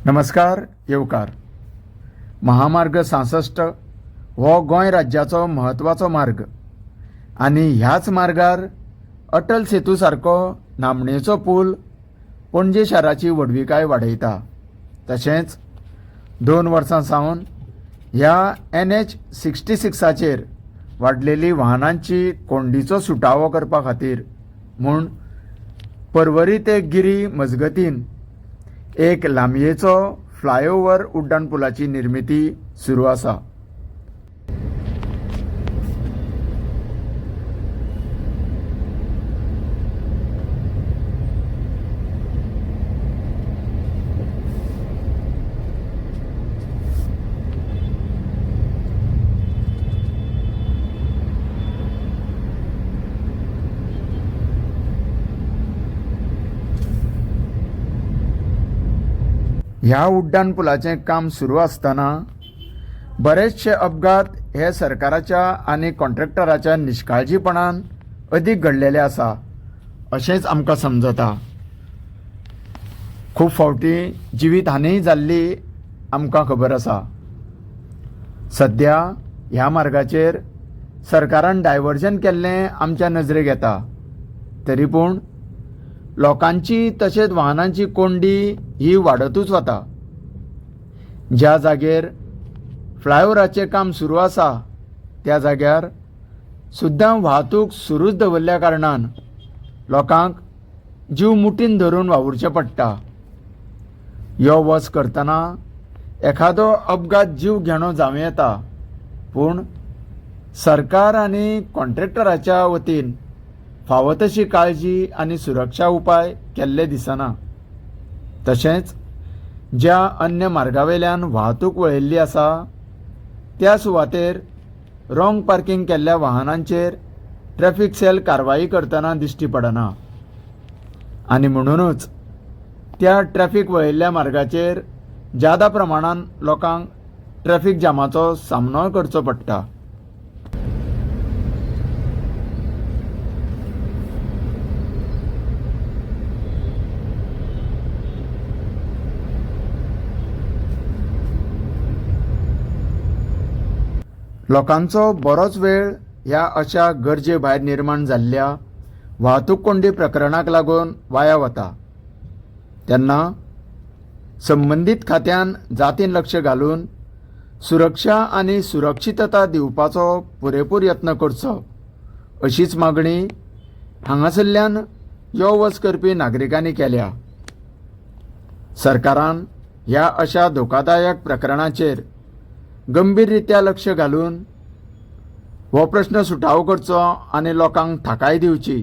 नमस्कार येवकार। महामार्ग 66 हो गोंय राज्याचो महत्वाचो मार्ग आनी ह्याच मार्गार अटल सेतू सारको नामनेचो पूल पणजे शाराची व्हडविकाय वाडयता। तशेंच 2 वर्सां सावन ह्या NH 66चेर वाडलेली वाहनांची कोंडीचो सुटावो करपा खातीर म्हूण पर्वरी ते गिरी मजगतीन एक लांबयेचो फ्लायओव्हर उड्डाणपुलाची निर्मिती सुरू आसा। ह्या उड्डाणपुलाचें काम सुरू आसतना बरेचशे अपघात हे सरकाराच्या आनी कॉन्ट्रॅक्टराच्या निश्काळजीपणान अदीक घडलेले आसा अशेंच आमकां समजता। खूब फावटी जिवीत हानी जाल्ली आमकां खबर आसा। सध्या ह्या मार्गाचेर सरकारान डायवर्जन केल्लें आमच्या नजरेक येता, तरी पूण लोकांची तशेंच वाहनांची कोंडी ही वाडतूच वता। ज्या जाग्यार फ्लायओव्हराचें काम सुरू आसा त्या जाग्यार सुद्दां वाहतूक सुरूच दवरल्या कारणान लोकांक जीव मुठीन धरून वावुरचें पडटा। यो वच करतना एखादो अपघात जीव घेणो जावं येता, पूण सरकार आनी कॉन्ट्रॅक्टराच्या वतीन फावो तशी काळजी आनी सुरक्षा उपाय केल्ले दिसना। तशेंच ज्या अन्य मार्गावेल्यान वाहतूक वळयल्ली आसा त्या सुवातेर रॉंग पार्किंग केल्ल्या वाहनांचेर ट्रॅफिक सेल कारवाई करतना दिश्टी पडना आनी म्हणूनच त्या ट्रॅफिक वळयल्ल्या मार्गाचेर ज्यादा प्रमाणान लोकांक ट्रॅफिक जामाचो सामनो करचो पडटा। लोकांचो बरोच वेळ ह्या अशा गरजे भायर निर्माण जाल्ल्या वाहतूक कोंडी प्रकरणाक लागून वाया वता। तेन्ना संबंदीत खात्यान जातीन लक्ष घालून सुरक्षा आनी सुरक्षितता दिवपाचो पुरेपूर यत्न करचो अशीच मागणी हांगासरल्यान यो वच करपी नागरिकांनी केल्या। सरकारान ह्या अशा धोकादायक प्रकरणाचेर गंभीररित्या लक्ष घालून हो प्रश्न सुटावो करचो आनी लोकांक थाकाय दिवची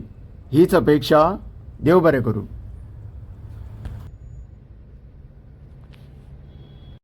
हीच अपेक्षा। देव बरें करूं।